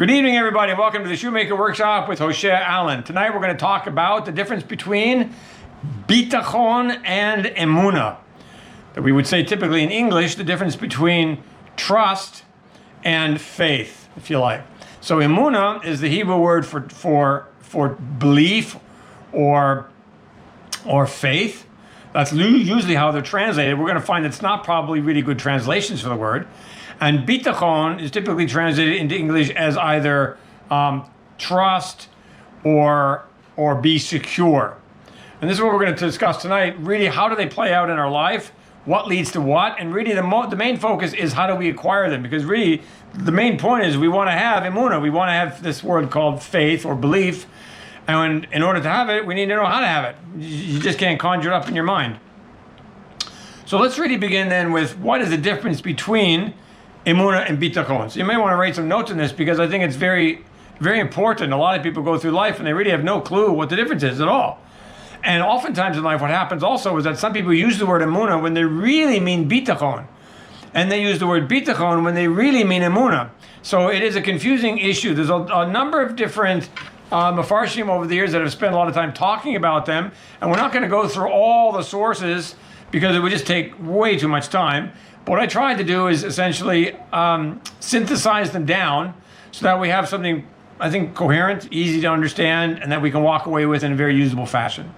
Good evening, everybody. Welcome to the Shoemaker Workshop with Hoshea Allen. Tonight we're going to talk about the difference between Bitachon and Emunah. That we would say typically in English, the difference between trust and faith, if you like. So Emunah is the Hebrew word for belief or faith. That's usually how they're translated. We're going to find it's not probably really good translations for the word. And Bitachon is typically translated into English as either trust or be secure. And this is what we're going to discuss tonight. Really, how do they play out in our life? What leads to what? And really, the main focus is how do we acquire them? Because really, the main point is we want to have Emunah. We want to have this word called faith or belief. And in order to have it, we need to know how to have it. You just can't conjure it up in your mind. So let's really begin then with what is the difference between Emunah and Bitachon. So you may want to write some notes on this because I think it's very, very important. A lot of people go through life and they really have no clue what the difference is at all. And oftentimes in life what happens also is that some people use the word Emunah when they really mean Bitachon. And they use the word Bitachon when they really mean Emunah. So it is a confusing issue. There's a number of different Mefarshim over the years that have spent a lot of time talking about them. And we're not going to go through all the sources because it would just take way too much time. What I tried to do is essentially synthesize them down so that we have something, I think, coherent, easy to understand, and that we can walk away with in a very usable fashion.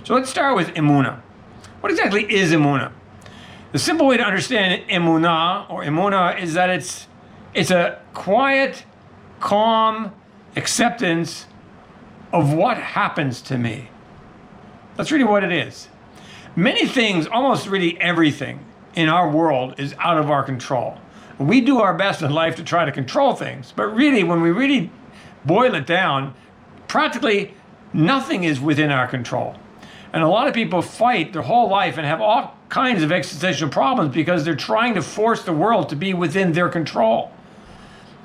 So let's start with Emunah. What exactly is Emunah? The simple way to understand Emunah or Emunah is that it's a quiet, calm acceptance of what happens to me. That's really what it is. Many things, almost really everything, in our world is out of our control. We do our best in life to try to control things, but really, when we really boil it down, practically nothing is within our control. And a lot of people fight their whole life and have all kinds of existential problems because they're trying to force the world to be within their control.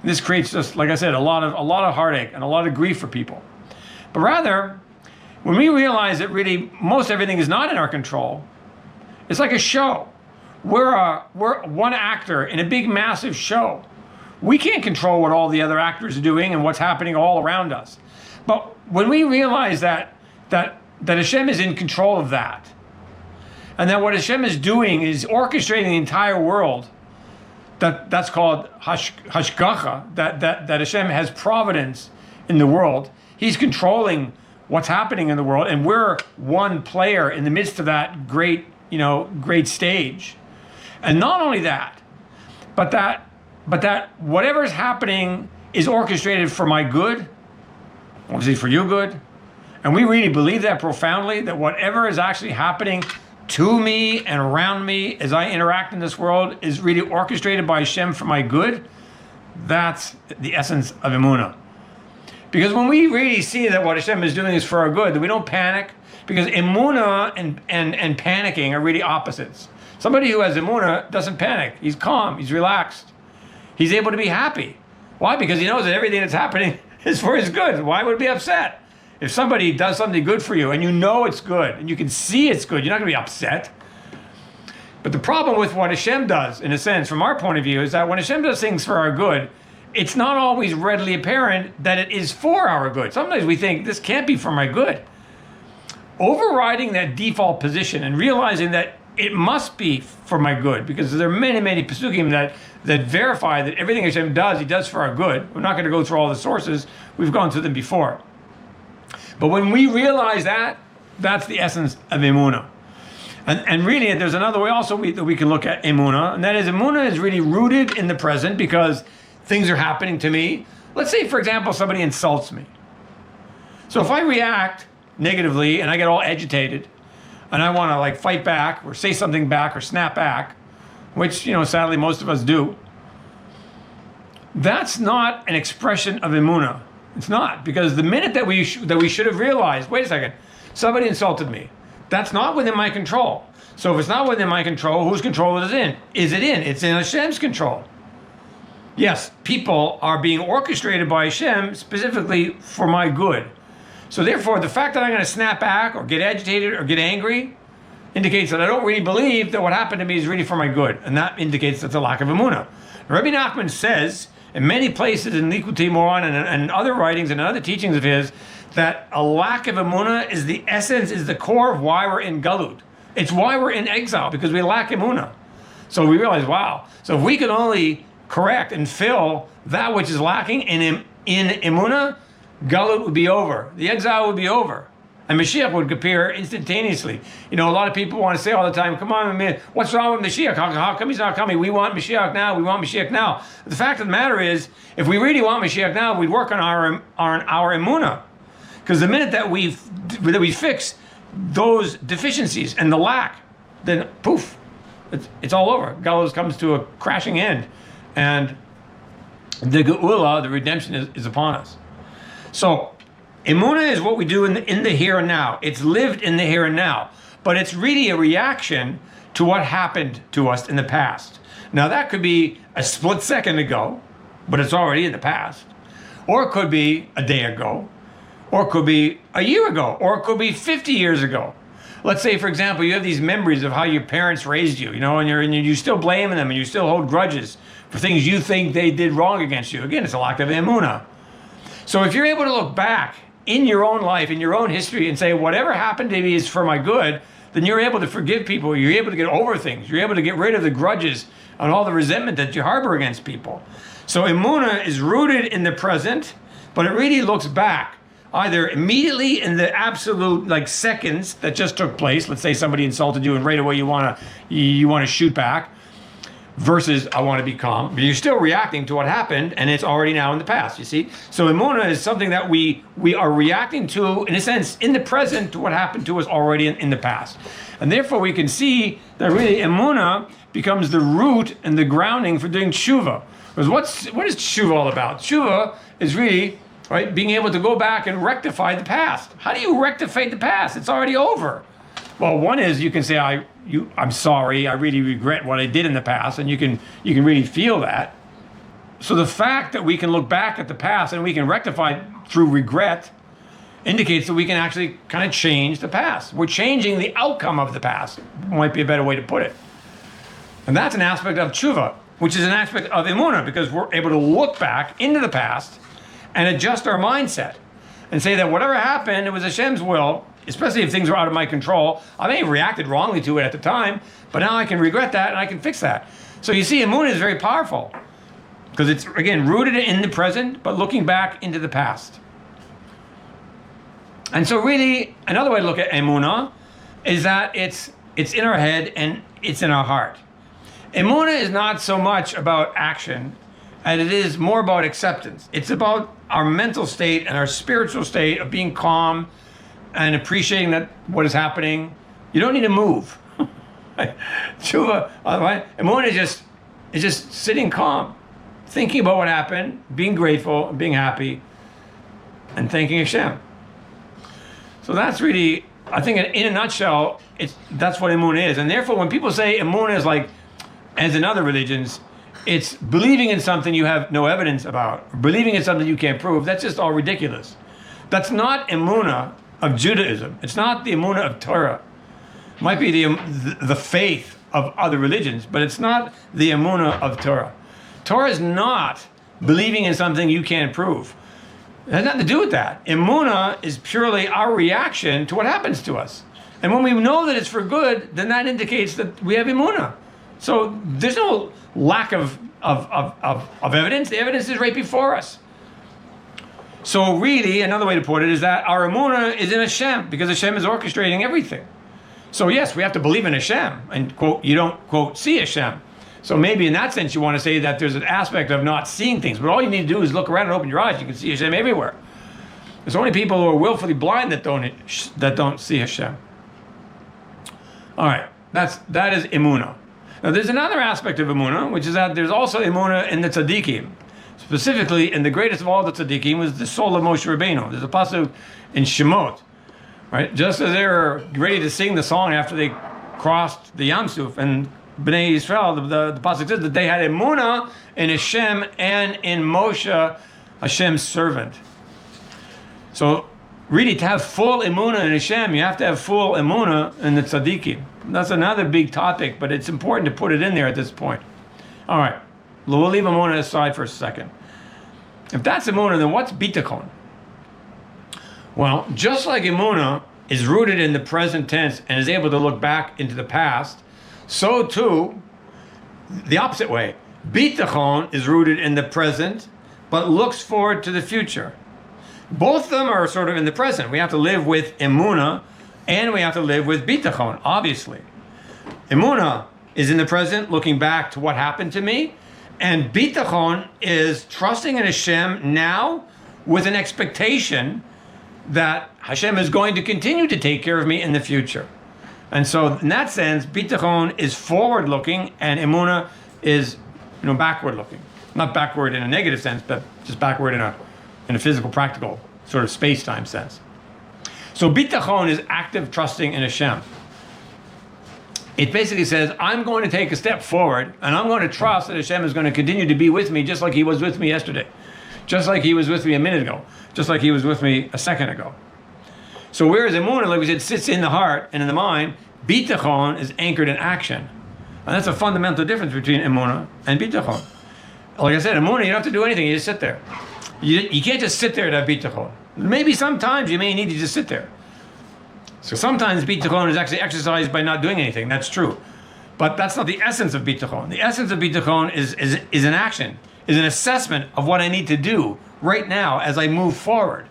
This creates just, like I said, a lot of heartache and a lot of grief for people. But rather, when we realize that really most everything is not in our control, it's like a show. We're one actor in a big, massive show. We can't control what all the other actors are doing and what's happening all around us. But when we realize that Hashem is in control of that, and that what Hashem is doing is orchestrating the entire world, that's called hashgacha, that Hashem has providence in the world. He's controlling what's happening in the world, and we're one player in the midst of that great stage. And not only that, but that whatever is happening is orchestrated for my good, obviously for your good. And we really believe that profoundly, that whatever is actually happening to me and around me as I interact in this world is really orchestrated by Hashem for my good. That's the essence of Emunah. Because when we really see that what Hashem is doing is for our good, that we don't panic, because Emunah and panicking are really opposites. Somebody who has Emunah doesn't panic. He's calm. He's relaxed. He's able to be happy. Why? Because he knows that everything that's happening is for his good. Why would he be upset? If somebody does something good for you and you know it's good and you can see it's good, you're not going to be upset. But the problem with what Hashem does, in a sense, from our point of view, is that when Hashem does things for our good, it's not always readily apparent that it is for our good. Sometimes we think, this can't be for my good. Overriding that default position and realizing that it must be for my good, because there are many, many Pesukim that verify that everything Hashem does, He does for our good. We're not going to go through all the sources. We've gone through them before. But when we realize that, that's the essence of Emunah. And really, there's another way also that we can look at Emunah, and that is Emunah is really rooted in the present because things are happening to me. Let's say, for example, somebody insults me. So if I react negatively and I get all agitated, and I want to fight back or say something back or snap back, which, sadly most of us do, that's not an expression of Emunah. It's not, because the minute that we should have realized, wait a second, somebody insulted me. That's not within my control. So if it's not within my control, whose control is it in? It's in Hashem's control. Yes, people are being orchestrated by Hashem specifically for my good. So therefore, the fact that I'm going to snap back or get agitated or get angry indicates that I don't really believe that what happened to me is really for my good. And that indicates that's a lack of Emunah. Rabbi Nachman says in many places in Likutei Moharan and other writings and other teachings of his, that a lack of emunah is the essence, is the core of why we're in galut. It's why we're in exile, because we lack emunah. So we realize, wow. So if we could only correct and fill that which is lacking in emunah, galut would be over. The exile would be over. And Mashiach would appear instantaneously. You know, a lot of people want to say all the time, come on, man, what's wrong with Mashiach? How come he's not coming? We want Mashiach now. We want Mashiach now. The fact of the matter is, if we really want Mashiach now, we'd work on our emunah. Because the minute that we fix those deficiencies and the lack, then poof, it's all over. Galus comes to a crashing end. And the Geula, the redemption, is upon us. So, emunah is what we do in the here and now. It's lived in the here and now. But it's really a reaction to what happened to us in the past. Now that could be a split second ago, but it's already in the past. Or it could be a day ago. Or it could be a year ago. Or it could be 50 years ago. Let's say, for example, you have these memories of how your parents raised you, and you still blame them and you still hold grudges for things you think they did wrong against you. Again, it's a lack of emunah. So if you're able to look back in your own life, in your own history, and say, whatever happened to me is for my good, then you're able to forgive people. You're able to get over things. You're able to get rid of the grudges and all the resentment that you harbor against people. So emunah is rooted in the present, but it really looks back, either immediately in the absolute seconds that just took place. Let's say somebody insulted you and right away you want to shoot back, versus I want to be calm. But you're still reacting to what happened, and it's already now in the past, you see? So emunah is something that we are reacting to, in a sense, in the present to what happened to us already in the past. And therefore we can see that really emunah becomes the root and the grounding for doing tshuva. Because what is tshuva all about? Tshuva is really, right, being able to go back and rectify the past. How do you rectify the past? It's already over. Well, one is you can say, I'm sorry, I really regret what I did in the past, and you can really feel that. So the fact that we can look back at the past and we can rectify it through regret indicates that we can actually kind of change the past. We're changing the outcome of the past, might be a better way to put it. And that's an aspect of tshuva, which is an aspect of emunah, because we're able to look back into the past and adjust our mindset and say that whatever happened, it was Hashem's will. Especially if things are out of my control. I may have reacted wrongly to it at the time, but now I can regret that and I can fix that. So you see, emunah is very powerful because it's, again, rooted in the present, but looking back into the past. And so really, another way to look at emunah is that it's in our head and it's in our heart. Emunah is not so much about action as it is more about acceptance. It's about our mental state and our spiritual state of being calm and appreciating that what is happening. You don't need to move. Tshuva, emunah is just sitting calm, thinking about what happened, being grateful, being happy, and thanking Hashem. So that's really, I think in a nutshell, that's what emunah is. And therefore, when people say emunah is like, as in other religions, it's believing in something you have no evidence about, believing in something you can't prove. That's just all ridiculous. That's not emunah of Judaism. It's not the emunah of Torah. It might be the faith of other religions, but it's not the emunah of Torah. Torah is not believing in something you can't prove. It has nothing to do with that. Emunah is purely our reaction to what happens to us. And when we know that it's for good, then that indicates that we have emunah. So there's no lack of evidence. The evidence is right before us. So really, another way to put it is that our emunah is in Hashem, because Hashem is orchestrating everything. So yes, we have to believe in Hashem, and quote, you don't, quote, see Hashem. So maybe in that sense you want to say that there's an aspect of not seeing things, but all you need to do is look around and open your eyes. You can see Hashem everywhere. There's only people who are willfully blind that don't see Hashem. All right, that is emunah. Now there's another aspect of emunah, which is that there's also emunah in the Tzaddikim. Specifically, and the greatest of all the Tzaddikim was the soul of Moshe Rabbeinu. There's a pasuk in Shemot, right? Just as they were ready to sing the song after they crossed the Yam Suf, and Bnei Yisrael, the pasuk says that they had emunah in Hashem and in Moshe, Hashem's servant. So, really, to have full emunah in Hashem, you have to have full emunah in the Tzaddikim. That's another big topic, but it's important to put it in there at this point. All right. We'll leave emunah aside for a second. If that's Emunah, then what's Bitachon? Well, just like Emunah is rooted in the present tense and is able to look back into the past, so too, the opposite way. Bitachon is rooted in the present, but looks forward to the future. Both of them are sort of in the present. We have to live with Emunah, and we have to live with Bitachon, obviously. Emunah is in the present, looking back to what happened to me, and Bitachon is trusting in Hashem now with an expectation that Hashem is going to continue to take care of me in the future. And so in that sense, Bitachon is forward-looking, and Emunah is, backward-looking. Not backward in a negative sense, but just backward in a physical, practical sort of space-time sense. So Bitachon is active trusting in Hashem. It basically says, I'm going to take a step forward, and I'm going to trust that Hashem is going to continue to be with me just like he was with me yesterday, just like he was with me a minute ago, just like he was with me a second ago. So whereas Emunah, like we said, sits in the heart and in the mind, Bitachon is anchored in action. And that's a fundamental difference between Emunah and Bitachon. Like I said, Emunah, you don't have to do anything, you just sit there. You can't just sit there to have Bitachon. Maybe sometimes you may need to just sit there. So sometimes Bitachon is actually exercised by not doing anything. That's true. But that's not the essence of Bitachon. The essence of Bitachon is an action, is an assessment of what I need to do right now as I move forward.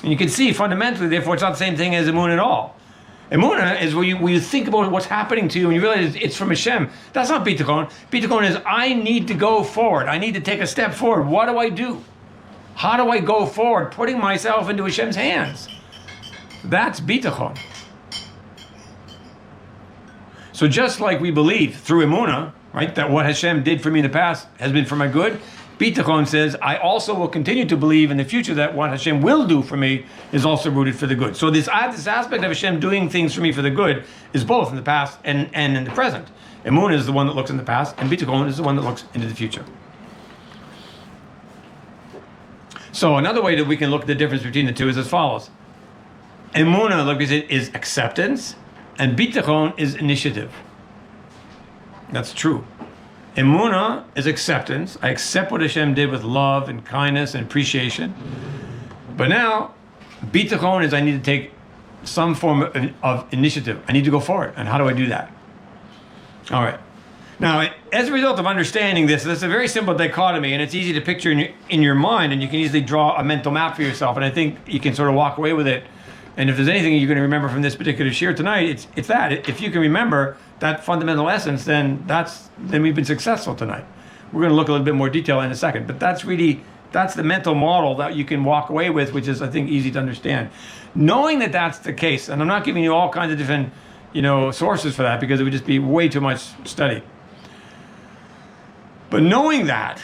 And you can see fundamentally, therefore, it's not the same thing as Emunah at all. Emunah is where you think about what's happening to you and you realize it's from Hashem. That's not Bitachon. Bitachon is I need to go forward. I need to take a step forward. What do I do? How do I go forward? Putting myself into Hashem's hands. That's Bitachon. So just like we believe through Emunah, right, that what Hashem did for me in the past has been for my good, Bitachon says, I also will continue to believe in the future that what Hashem will do for me is also rooted for the good. So this aspect of Hashem doing things for me for the good is both in the past and in the present. Emunah is the one that looks in the past, and Bitachon is the one that looks into the future. So another way that we can look at the difference between the two is as follows. Emunah, like we said, is acceptance, and Bitachon is initiative. That's true. Emunah is acceptance. I accept what Hashem did with love and kindness and appreciation. But now, Bitachon is I need to take some form of initiative. I need to go forward. And how do I do that? All right. Now, as a result of understanding this, it's a very simple dichotomy, and it's easy to picture in your mind, and you can easily draw a mental map for yourself, and I think you can sort of walk away with it. And if there's anything you're going to remember from this particular shiur tonight, it's that. If you can remember that fundamental essence, then we've been successful tonight. We're going to look a little bit more detail in a second, but that's the mental model that you can walk away with, which is, I think, easy to understand. Knowing that that's the case, and I'm not giving you all kinds of different, sources for that because it would just be way too much study. But knowing that,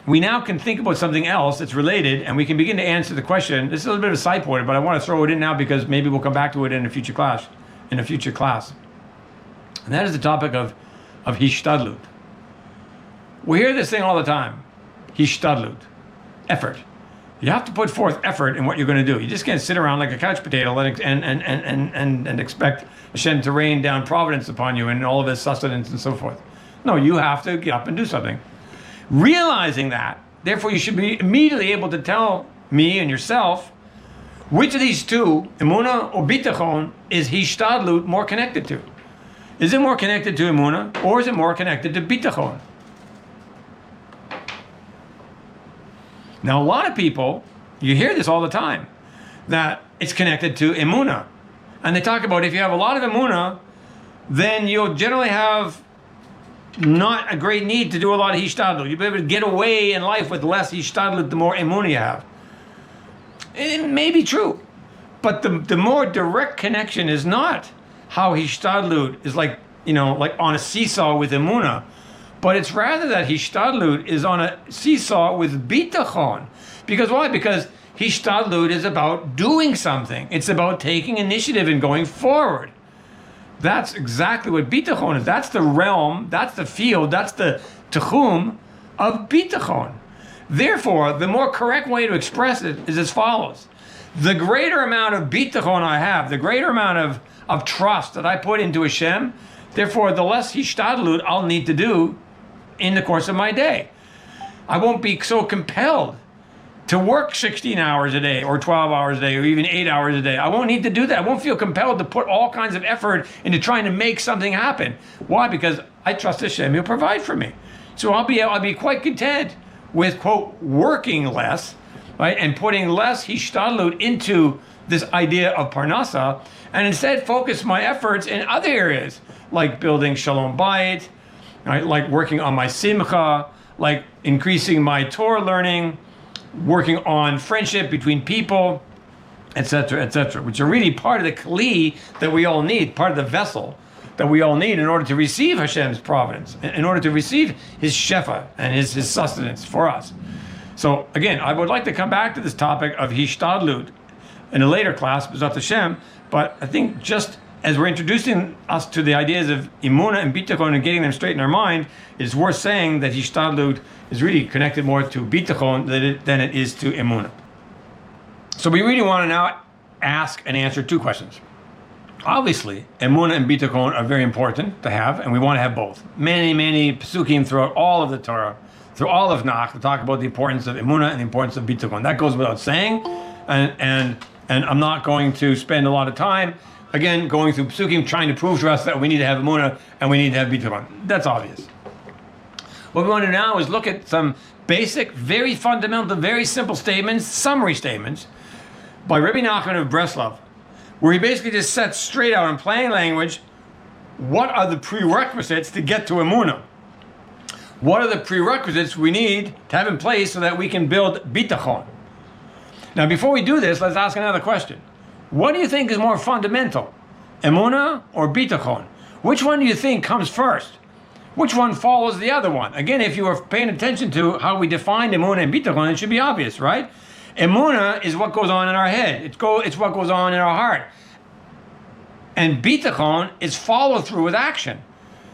we now can think about something else that's related, and we can begin to answer the question. This is a little bit of a side point, but I want to throw it in now because maybe we'll come back to it in a future class. And that is the topic of Hishtadlut. We hear this thing all the time. Hishtadlut. Effort. You have to put forth effort in what you're going to do. You just can't sit around like a couch potato and expect Hashem to rain down providence upon you and all of His sustenance and so forth. No, you have to get up and do something. Realizing that, therefore you should be immediately able to tell me and yourself which of these two, Emunah or Bitachon, is Hishtadlut more connected to. Is it more connected to Emunah or is it more connected to Bitachon? Now a lot of people, you hear this all the time, that it's connected to Emunah. And they talk about if you have a lot of Emunah, then you'll generally have not a great need to do a lot of Hishtadlut. You'll be able to get away in life with less Hishtadlut the more Emunah you have. It may be true, but the more direct connection is not how Hishtadlut is like on a seesaw with Emunah, but it's rather that Hishtadlut is on a seesaw with Bitachon. Because why? Because Hishtadlut is about doing something. It's about taking initiative and going forward. That's exactly what Bitachon is. That's the realm, that's the field, that's the tchum of Bitachon. Therefore, the more correct way to express it is as follows. The greater amount of Bitachon I have, the greater amount of trust that I put into Hashem, therefore the less Hishtadlut I'll need to do in the course of my day. I won't be so compelled to work 16 hours a day or 12 hours a day or even 8 hours a day. I won't need to do that. I won't feel compelled to put all kinds of effort into trying to make something happen. Why? Because I trust Hashem, He'll provide for me. So I'll be quite content with, quote, working less, right, and putting less Hishtadlut into this idea of Parnasa, and instead focus my efforts in other areas, like building Shalom Bayit, right, like working on my Simcha, like increasing my Torah learning, working on friendship between people, etc., which are really part of the kli that we all need, part of the vessel that we all need in order to receive Hashem's providence, in order to receive His shefa and His sustenance for us. So again, I would like to come back to this topic of Hishtadlut in a later class, B'ezrat Hashem, but I think just as we're introducing us to the ideas of Emunah and Bitachon and getting them straight in our mind, it's worth saying that Hishtadlut is really connected more to Bitachon than it is to Emunah. So we really want to now ask and answer two questions. Obviously, Emunah and Bitachon are very important to have, and we want to have both. Many psukim throughout all of the Torah, through all of Nach, to talk about the importance of Emunah and the importance of Bitachon. That goes without saying, and I'm not going to spend a lot of time, again, going through psukim, trying to prove to us that we need to have Emunah and we need to have Bitachon. That's obvious. What we want to do now is look at some basic, very fundamental, very simple statements, summary statements, by Rabbi Nachman of Breslov, where he basically just sets straight out in plain language what are the prerequisites to get to Emunah. What are the prerequisites we need to have in place so that we can build Bitachon? Now, before we do this, let's ask another question. What do you think is more fundamental, Emunah or Bitachon? Which one do you think comes first? Which one follows the other one? Again, if you are paying attention to how we define Emunah and Bitachon, it should be obvious, right? Emunah is what goes on in our head. It's what goes on in our heart. And Bitachon is follow through with action.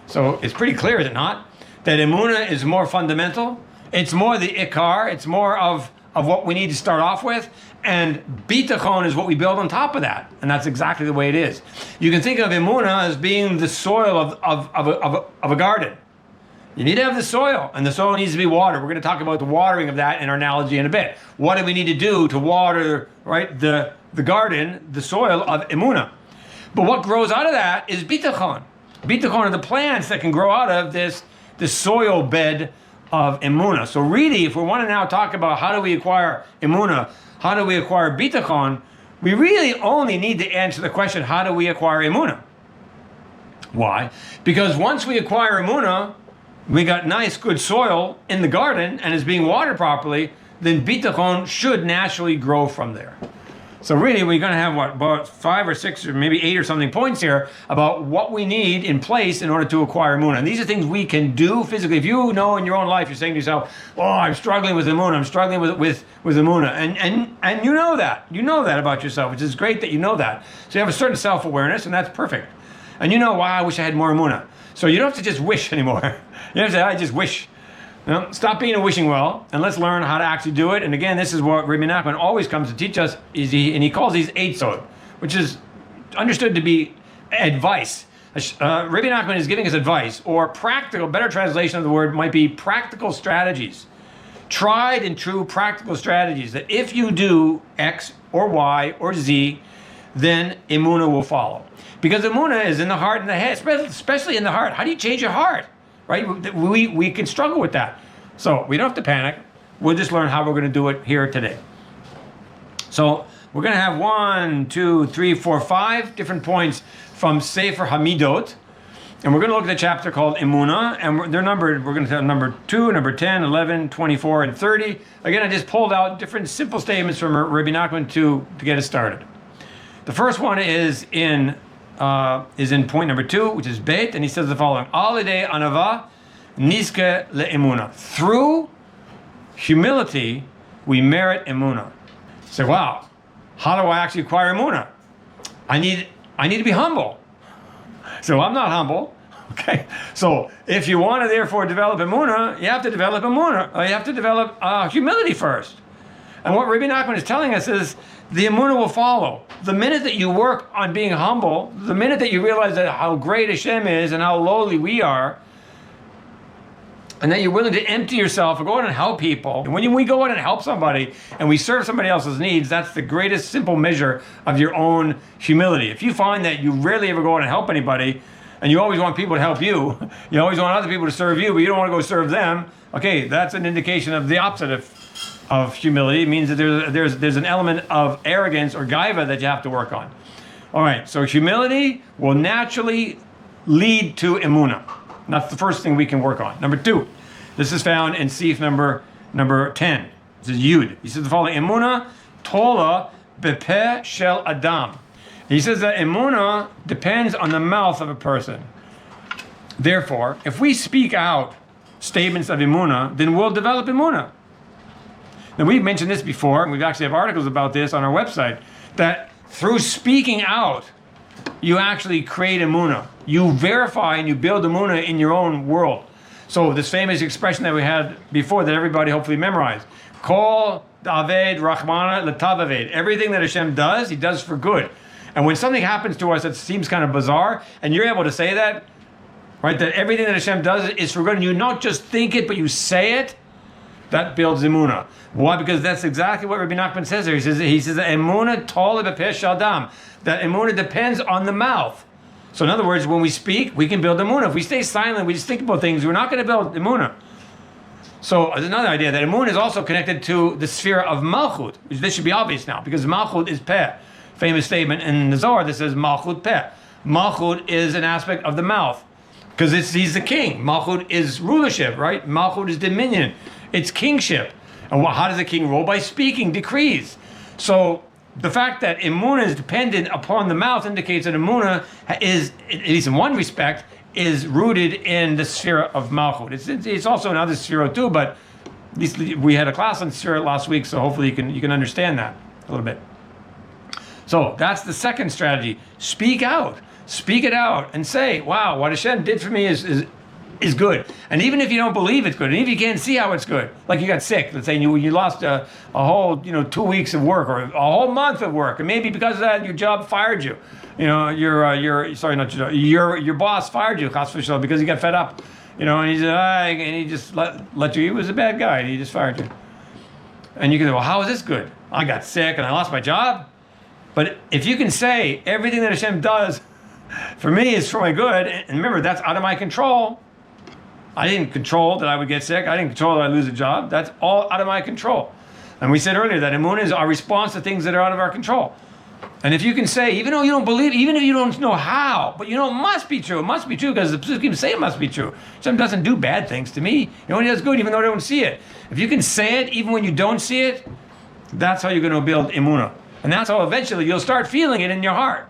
So it's pretty clear, is it not? That Emunah is more fundamental. It's more the ikar. It's more of what we need to start off with. And Bitachon is what we build on top of that. And that's exactly the way it is. You can think of Emunah as being the soil of a garden. You need to have the soil, and the soil needs to be watered. We're going to talk about the watering of that in our analogy in a bit. What do we need to do to water, right, the garden, the soil of Emunah? But what grows out of that is Bitachon. Bitachon are the plants that can grow out of this soil bed of Emunah. So really, if we want to now talk about how do we acquire Emunah, how do we acquire Bitachon, we really only need to answer the question, how do we acquire Emunah? Why? Because once we acquire Emunah, we got nice, good soil in the garden and is being watered properly, then Bitachon should naturally grow from there. So really, we're going to have, about 5 or 6 or maybe 8 or something points here about what we need in place in order to acquire Emunah. And these are things we can do physically. If you know in your own life, you're saying to yourself, oh, I'm struggling with Emunah, I'm struggling with Emunah. And you know that. You know that about yourself, which is great that you know that. So you have a certain self-awareness, and that's perfect. And you know, wow, I wish I had more Emunah. So you don't have to just wish anymore. You don't have to say, I just wish. No, stop being a wishing well, and let's learn how to actually do it. And again, this is what Rabbi Nachman always comes to teach us, and he calls these eitzot, which is understood to be advice. Rabbi Nachman is giving us advice, or practical, better translation of the word might be practical strategies. Tried and true practical strategies that if you do X or Y or Z, then Emunah will follow. Because Emunah is in the heart and the head, especially in the heart. How do you change your heart? Right? We can struggle with that. So we don't have to panic. We'll just learn how we're going to do it here today. So we're going to have 1, 2, 3, 4, 5 different points from Sefer Hamidot. And we're going to look at the chapter called Emunah. And they're numbered. We're going to have number 2, number 10, 11, 24, and 30. Again, I just pulled out different simple statements from Rabbi Nachman to get us started. The first one is in point number 2, which is Beit, and he says the following: Alidei anava niske le'emunah. Through humility, we merit emunah. Say, wow, how do I actually acquire emunah? I need to be humble. So I'm not humble. Okay, so if you want to therefore develop emunah, you have to develop emunah. You have to develop humility first. And what Rabbi Nachman is telling us is the emunah will follow. The minute that you work on being humble, the minute that you realize that how great Hashem is and how lowly we are, and that you're willing to empty yourself and go out and help people. And when we go out and help somebody and we serve somebody else's needs, that's the greatest simple measure of your own humility. If you find that you rarely ever go out and help anybody, and you always want people to help you, you always want other people to serve you, but you don't want to go serve them, okay, that's an indication of the opposite of humility. It means that there's an element of arrogance or gaiva that you have to work on. All right, so humility will naturally lead to emunah. That's the first thing we can work on. Number 2, this is found in Sif number 10. This is Yud. He says the following: Emunah tola bepeh shel adam. He says that emunah depends on the mouth of a person. Therefore, if we speak out statements of emunah, then we'll develop emunah. Now, we've mentioned this before, and we actually have articles about this on our website, that through speaking out, you actually create emunah. You verify and you build emunah in your own world. So this famous expression that we had before that everybody hopefully memorized: Kol Aved Rachmana L'Tavaved. Everything that Hashem does, He does for good. And when something happens to us that seems kind of bizarre, and you're able to say that, right, that everything that Hashem does is for good, and you not just think it, but you say it, that builds emunah. Why? Because that's exactly what Rabbi Nachman says there. He says that emunah tola bepeh shel adam. That emunah depends on the mouth. So in other words, when we speak, we can build emunah. If we stay silent, we just think about things, we're not going to build emunah. So there's another idea that emunah is also connected to the sphere of malchut, which this should be obvious now, because malchut is peh. Famous statement in the Zohar that says malchut peh. Malchut is an aspect of the mouth, because he's the king. Malchut is rulership, right? Malchut is dominion. It's kingship. And how does the king rule? By speaking decrees. So the fact that emunah is dependent upon the mouth indicates that emunah is, at least in one respect, is rooted in the sphere of malchut. It's also in other sphere too, but at least we had a class on sphere last week, so hopefully you can understand that a little bit. So that's the second strategy. Speak out. Speak it out and say, wow, what Hashem did for me is good. And even if you don't believe it's good, and even if you can't see how it's good, like you got sick, let's say you lost a whole 2 weeks of work or a whole month of work, and maybe because of that your job fired you. Your boss fired you, because he got fed up. And he said, and he just let you. He was a bad guy, and he just fired you. And you can say, well, how is this good? I got sick and I lost my job. But if you can say everything that Hashem does for me is for my good, and remember, that's out of my control. I didn't control that I would get sick. I didn't control that I lose a job. That's all out of my control. And we said earlier that emunah is our response to things that are out of our control. And if you can say, even though you don't believe, even if you don't know how, but it must be true. It must be true because the Tzaddikim say it must be true. Hashem doesn't do bad things to me. He only does good even though I don't see it. If you can say it even when you don't see it, that's how you're going to build emunah. And that's how eventually you'll start feeling it in your heart.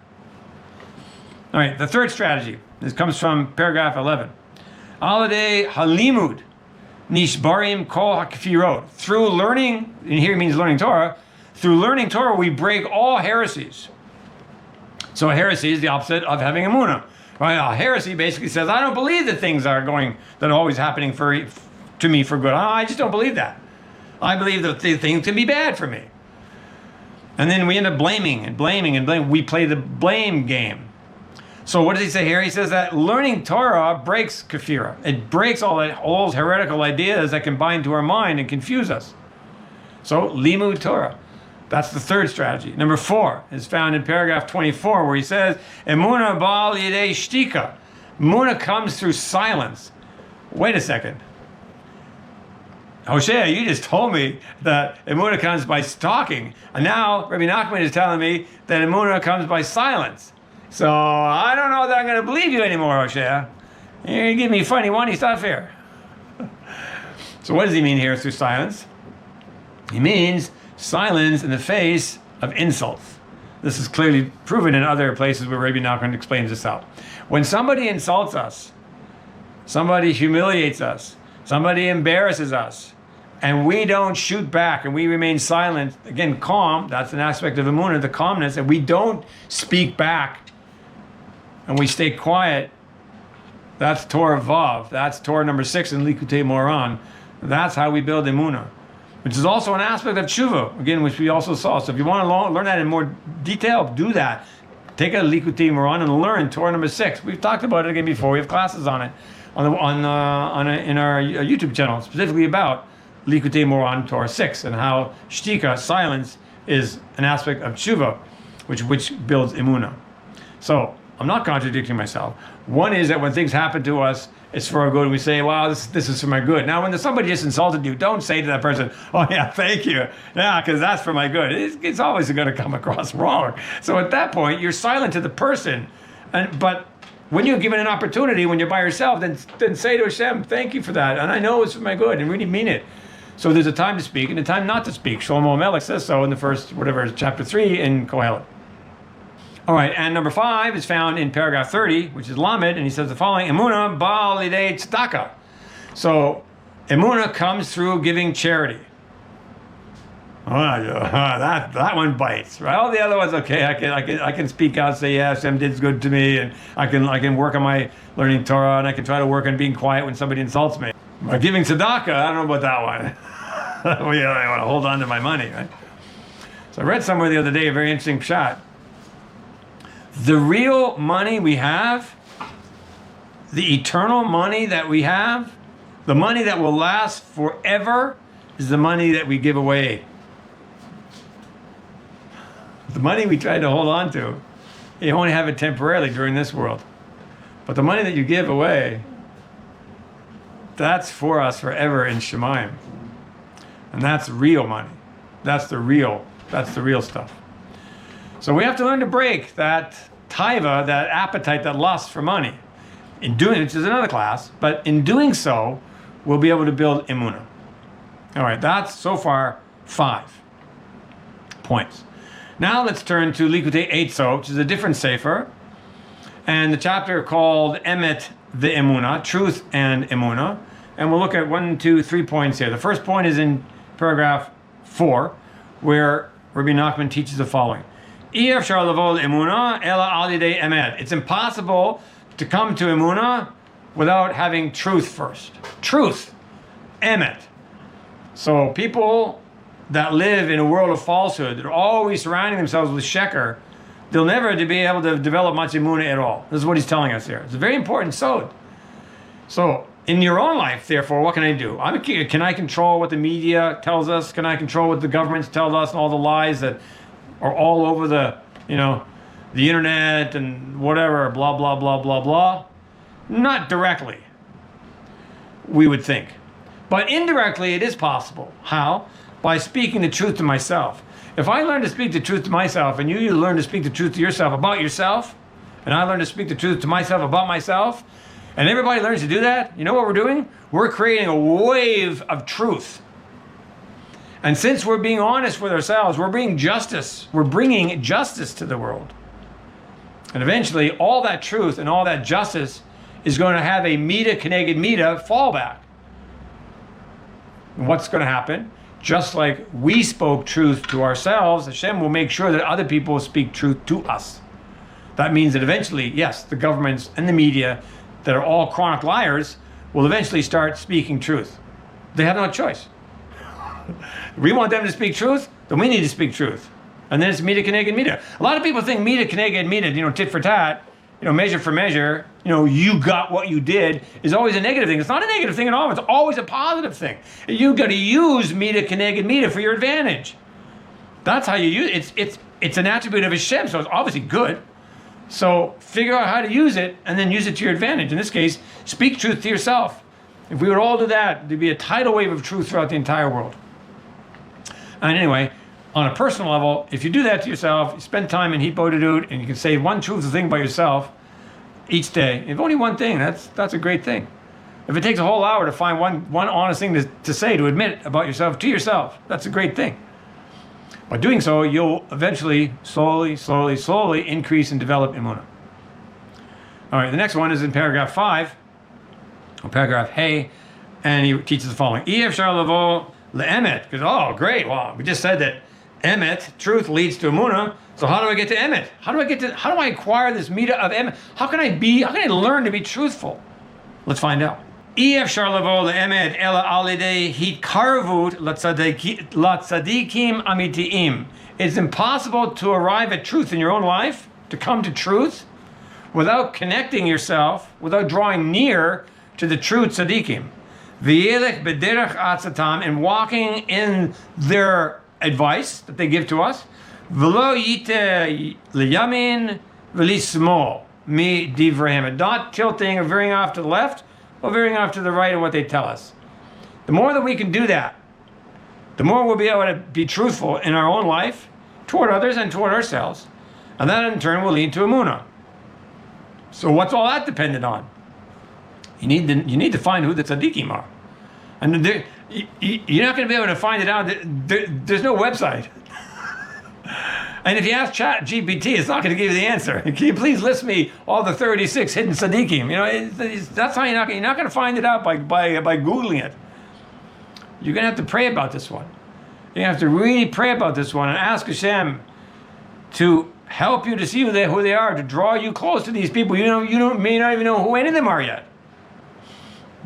All right, the third strategy. This comes from paragraph 11. Aladei halimud nishbarim kol hakfirot. Through learning, and here it means learning Torah, through learning Torah we break all heresies. So a heresy is the opposite of having emunah. Right? A heresy basically says, I don't believe that things are always happening to me for good. I just don't believe that. I believe that things can be bad for me. And then we end up blaming and blaming and blaming. We play the blame game. So what does he say here? He says that learning Torah breaks kafira. It breaks all those heretical ideas that can bind to our mind and confuse us. So limud Torah. That's the third strategy. Number 4 is found in paragraph 24 where he says, Emunah ba'al yidei shtika. Emunah comes through silence. Wait a second. Hoshea, you just told me that emunah comes by talking. And now Rabbi Nachman is telling me that emunah comes by silence. So I don't know that I'm going to believe you anymore, Hoshea. You're going to give me funny stuff here. So what does he mean here through silence? He means silence in the face of insults. This is clearly proven in other places where Rabbi Nachman explains this out. When somebody insults us, somebody humiliates us, somebody embarrasses us, and we don't shoot back and we remain silent, again, calm, that's an aspect of emunah, the calmness, and we don't speak back and we stay quiet, that's Torah Vav, that's Torah number 6 in Likutei Moran. That's how we build emunah, which is also an aspect of tshuva, again, which we also saw. So if you want to learn that in more detail, do that. Take a Likutei Moran and learn Torah number 6. We've talked about it again before, we have classes on it. in our YouTube channel, specifically about Likutei Moran Torah 6 and how shtika, silence, is an aspect of tshuva, which builds emunah. So I'm not contradicting myself. One is that when things happen to us, it's for our good. We say, wow, this is for my good. Now, when somebody just insulted you, don't say to that person, oh yeah, thank you. Yeah, because that's for my good. It's always going to come across wrong. So at that point, you're silent to the person. But when you're given an opportunity, when you're by yourself, then say to Hashem, thank you for that. And I know it's for my good and really mean it. So there's a time to speak and a time not to speak. Shlomo Melech says so in the first, chapter 3 in Kohelet. All right, and number 5 is found in paragraph 30, which is Lamed, and he says the following: Emunah ba'al lidei tzedakah. So, Emunah comes through giving charity. Oh, that one bites, right? All the other ones, okay. I can speak out, say, yeah, Hashem did good to me, and I can work on my learning Torah, and I can try to work on being quiet when somebody insults me. But giving tzedakah, I don't know about that one. Well, yeah, I want to hold on to my money, right? So I read somewhere the other day a very interesting pshat. The real money we have, the eternal money that we have, the money that will last forever, is the money that we give away. The money we try to hold on to, you only have it temporarily during this world. But the money that you give away, that's for us forever in Shemayim. And that's real money. That's the real stuff. So we have to learn to break that taiva, that appetite, that lust for money. In doing, which is another class, but in doing so, we'll be able to build emunah. All right, that's so far 5 points. Now let's turn to Likutei Eitzot, which is a different sefer, and the chapter called Emet ve'emunah, Truth and Emunah, and we'll look at 1, 2, 3 points here. The first point is in paragraph 4, where Rabbi Nachman teaches the following: it's impossible to come to emunah without having truth first. Truth, emet. So people that live in a world of falsehood, that are always surrounding themselves with sheker, they'll never be able to develop much emunah at all. This is what he's telling us here. It's a very important sod. So in your own life, therefore, what can I do? Can I control what the media tells us? Can I control what the governments tell us and all the lies that are all over the internet and whatever, blah, blah, blah, blah, blah? Not directly, we would think. But indirectly, it is possible. How? By speaking the truth to myself. If I learn to speak the truth to myself, and you learn to speak the truth to yourself about yourself, and I learn to speak the truth to myself about myself, and everybody learns to do that, you know what we're doing? We're creating a wave of truth. And since we're being honest with ourselves, we're bringing justice to the world. And eventually, all that truth and all that justice is going to have a mida keneged mida fallback. And what's going to happen? Just like we spoke truth to ourselves, Hashem will make sure that other people speak truth to us. That means that eventually, yes, the governments and the media that are all chronic liars will eventually start speaking truth. They have no choice. We want them to speak truth, then we need to speak truth. And then it's mida keneged mida. A lot of people think mida keneged mida, tit for tat, measure for measure, you got what you did, is always a negative thing. It's not a negative thing at all. It's always a positive thing. You got to use mida keneged mida for your advantage. That's how you use it. It's an attribute of Hashem, so it's obviously good. So figure out how to use it and then use it to your advantage. In this case, speak truth to yourself. If we would all do that, there'd be a tidal wave of truth throughout the entire world. And anyway, on a personal level, if you do that to yourself, you spend time in Hitbodedut, and you can say one truthful thing by yourself each day. If only one thing, that's a great thing. If it takes a whole hour to find one honest thing to say, to admit about yourself to yourself, that's a great thing. By doing so, you'll eventually, slowly increase and develop emunah. All right, the next one is in paragraph 5, or paragraph Hey, and he teaches the following: Efshar lavo le'emet. Because, oh, great, well, we just said that emet, truth, leads to emunah. So how do I get to emet? How do I acquire this midah of emet? How can I learn to be truthful? Let's find out. Efshar lavo le'emet ela alidei hitkarvut latzadikim amitiim. It's impossible to arrive at truth in your own life, to come to truth, without connecting yourself, without drawing near to the true tzaddikim. V'yelech b'derech atzatam, and walking in their advice that they give to us. V'lo yite liyamin v'lismol mi divrehem, and not tilting or veering off to the left or veering off to the right of what they tell us. The more that we can do that, the more we'll be able to be truthful in our own life, toward others and toward ourselves. And that in turn will lead to Emunah. So what's all that dependent on? You need to find who the tzaddikim are. And you're not going to be able to find it out. There's no website. And if you ask ChatGPT, it's not going to give you the answer. Can you please list me all the 36 hidden tzaddikim? That's how you're not going to find it out by Googling it. You're going to have to pray about this one. You have to really pray about this one and ask Hashem to help you to see who they are, to draw you close to these people. You may not even know who any of them are yet.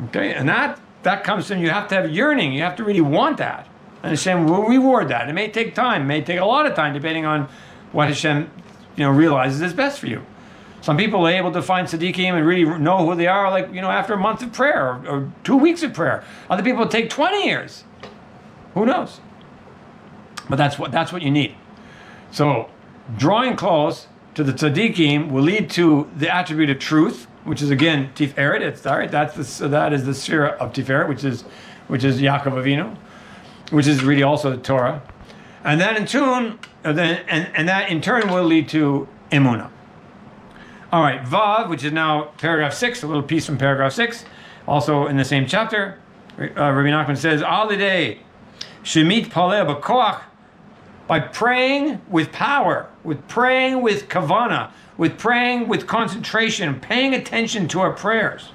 Okay, and that comes from, you have to have yearning. You have to really want that. And Hashem will reward that. It may take time. It may take a lot of time, depending on what Hashem realizes is best for you. Some people are able to find tzaddikim and really know who they are, after a month of prayer or 2 weeks of prayer. Other people take 20 years. Who knows? But that's what you need. So drawing close to the tzaddikim will lead to the attribute of truth, which is again tiferet. That is the shiur of tiferet, which is Yaakov Avinu, which is really also the Torah, and that in turn will lead to Emunah. All right, Vav, which is now paragraph 6, a little piece from paragraph 6, also in the same chapter. Rabbi Nachman says, Al Yidei Shemit Paleh B'Koach, by praying with power, with praying with kavana, with praying with concentration, paying attention to our prayers.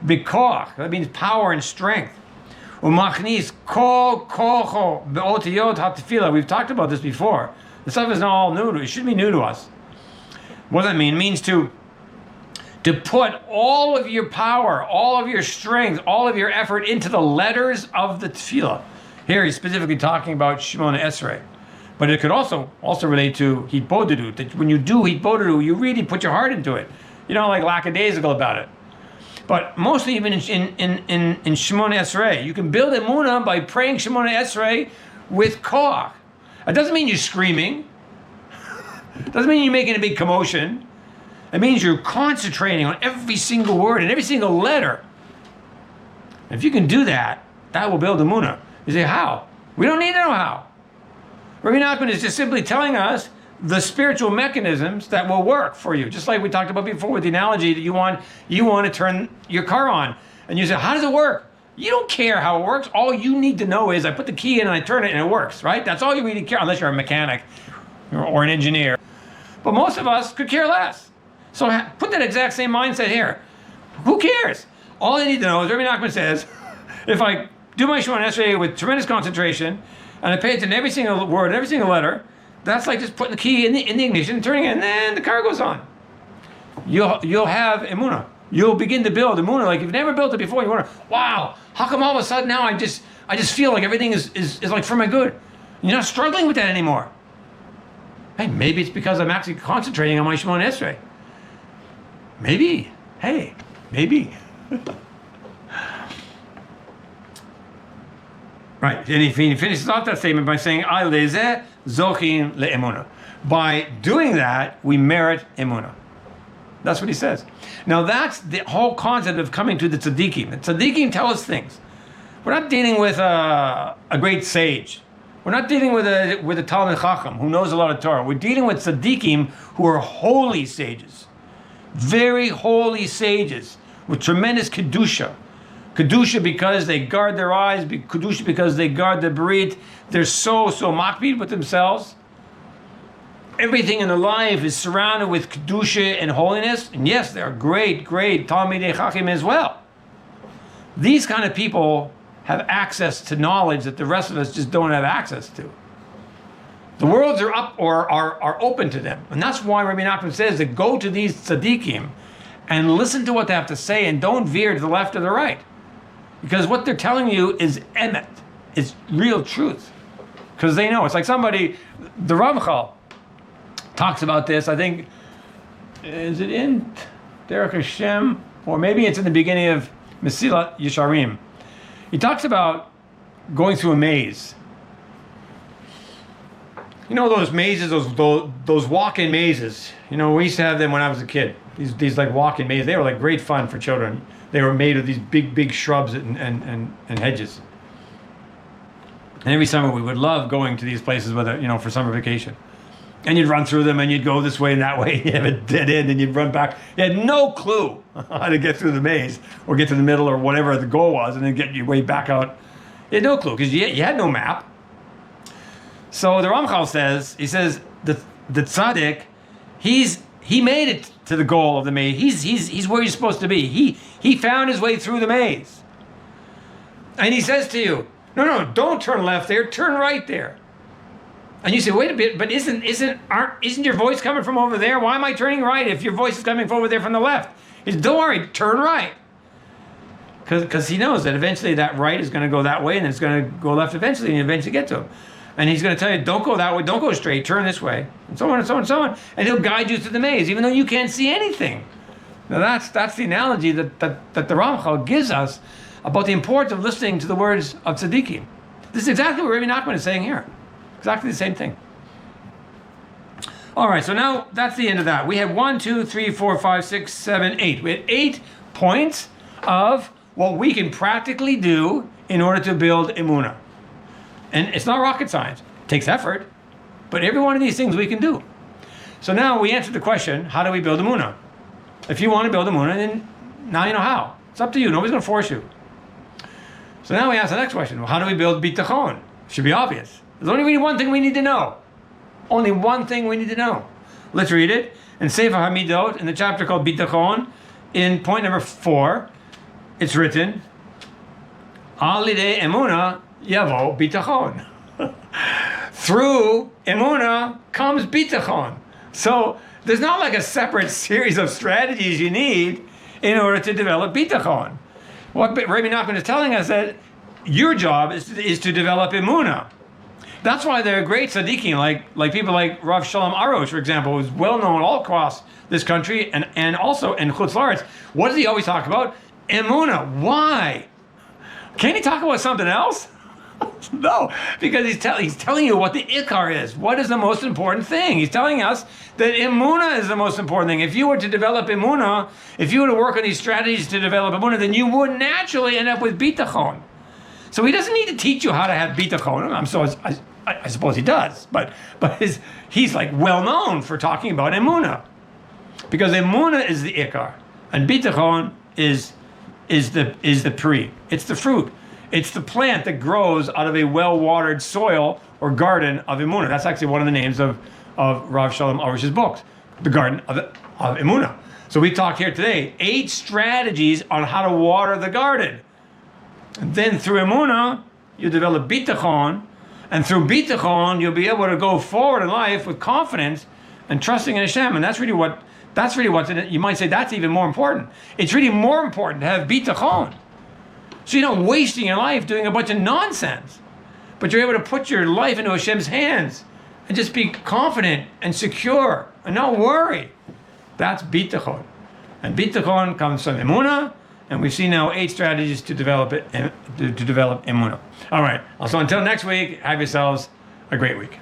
B'Koach, that means power and strength. Umachnis kol kocho be'otiyot hatefillah. We've talked about this before. This stuff is not all new to us. It should be new to us. What does that mean? It means to put all of your power, all of your strength, all of your effort into the letters of the tefillah. Here he's specifically talking about Shemona Esrei. But it could also relate to Hitbodedut. That when you do Hitbodedut, you really put your heart into it. You don't like lackadaisical about it. But mostly even in Shemona Esrei, you can build Emunah by praying Shemona Esrei with koach. It doesn't mean you're screaming. It doesn't mean you're making a big commotion. It means you're concentrating on every single word and every single letter. If you can do that, that will build Emunah. You say, how? We don't need to know how. Rabbi Nachman is just simply telling us the spiritual mechanisms that will work for you. Just like we talked about before with the analogy that you want to turn your car on. And you say, how does it work? You don't care how it works. All you need to know is I put the key in and I turn it and it works, right? That's all you really care, unless you're a mechanic or an engineer. But most of us could care less. So put that exact same mindset here. Who cares? All I need to know is, Rabbi Nachman says, if I do my Shemona Esrei with tremendous concentration, and I pay attention to every single word, every single letter, that's like just putting the key in the ignition, and turning it, and then the car goes on. You'll have Emunah. You'll begin to build Emunah like you've never built it before. You wonder, wow, how come all of a sudden now I just feel like everything is like for my good? You're not struggling with that anymore. Hey, maybe it's because I'm actually concentrating on my Shemona Esrei. Maybe. Hey, maybe. Right, and he finishes off that statement by saying, Al lezeh zochin le'emunah. By doing that, we merit Emunah. That's what he says. Now that's the whole concept of coming to the tzaddikim. The tzaddikim tell us things. We're not dealing with a great sage. We're not dealing with a Talmid Chacham who knows a lot of Torah. We're dealing with tzaddikim who are holy sages. Very holy sages with tremendous kedusha. Kedusha because they guard their eyes, Kedusha because they guard the berit. They're so makpid with themselves. Everything in their life is surrounded with Kedusha and holiness. And yes, they're great Talmidei Chacham as well. These kind of people have access to knowledge that the rest of us just don't have access to. The worlds are up or are open to them. And that's why Rabbi Nachman says that go to these tzaddikim and listen to what they have to say and don't veer to the left or the right. Because what they're telling you is emet. It's real truth. Because they know. It's like somebody, the Ramchal talks about this, I think, is it in Derech Hashem? Or maybe it's in the beginning of Mesilat Yesharim. He talks about going through a maze. You know those mazes, those walk-in mazes. You know, we used to have them when I was a kid. These like walk-in mazes. They were like great fun for children. They were made of these big shrubs and hedges. And every summer we would love going to these places for summer vacation. And you'd run through them and you'd go this way and that way. You have a dead end and you'd run back. You had no clue how to get through the maze or get to the middle or whatever the goal was and then get your way back out. You had no clue because you had no map. So the Ramchal says, the tzaddik, he made it to the goal of the maze. He's where he's supposed to be. He found his way through the maze. And he says to you, no, don't turn left there, turn right there. And you say, wait a bit, but isn't your voice coming from over there? Why am I turning right if your voice is coming from over there from the left? He says, don't worry, turn right. Because he knows that eventually that right is going to go that way and it's going to go left eventually and you eventually get to him. And he's going to tell you, don't go that way, don't go straight, turn this way, and so on and so on and so on. And he'll guide you through the maze, even though you can't see anything. Now that's the analogy that the Ramchal gives us about the importance of listening to the words of Tzaddikim. This is exactly what Rabbi Nachman is saying here. Exactly the same thing. All right, so now that's the end of that. We have 1, 2, 3, 4, 5, 6, 7, 8. We had 8 points of what we can practically do in order to build Emunah. And it's not rocket science. It takes effort, but every one of these things we can do. So now we answered the question, how do we build Emunah? If you want to build Emunah, then now you know how. It's up to you. Nobody's going to force you. So now we ask the next question. Well, how do we build Bitachon? Should be obvious. There's only really one thing we need to know. Only one thing we need to know. Let's read it. In Sefer Hamidot, in the chapter called Bitachon, in point number 4, it's written, Al lidei Emunah yavo Bitachon. Through Emunah comes Bitachon. So there's not like a separate series of strategies you need in order to develop Bitachon. What Rabbi Nachman is telling us that your job is to develop Emunah. That's why there are great tzaddikim, like people like Rav Shalom Arosh, for example, who's well known all across this country and also in Chutz La'aretz. What does he always talk about? Emunah. Why? Can't he talk about something else? No, because he's telling you what the ikar is. What is the most important thing? He's telling us that Emunah is the most important thing. If you were to develop Emunah, if you were to work on these strategies to develop Emunah, then you would naturally end up with Bitachon. So he doesn't need to teach you how to have Bitachon. I suppose he does, but he's like well known for talking about Emunah, because Emunah is the ikar, and Bitachon is the pri. It's the fruit. It's the plant that grows out of a well-watered soil or garden of Emunah. That's actually one of the names of Rav Shalom Arush's books, the Garden of Emunah. So we talked here today 8 strategies on how to water the garden. And then through Emunah, you develop Bitachon, and through Bitachon, you'll be able to go forward in life with confidence and trusting in Hashem. And that's really what's in it. You might say that's even more important. It's really more important to have Bitachon. So you're not wasting your life doing a bunch of nonsense, but you're able to put your life into Hashem's hands and just be confident and secure and not worry. That's Bitachon. And Bitachon comes from Emunah. And we've seen now 8 strategies to develop it, to develop Emunah. All right. So until next week, have yourselves a great week.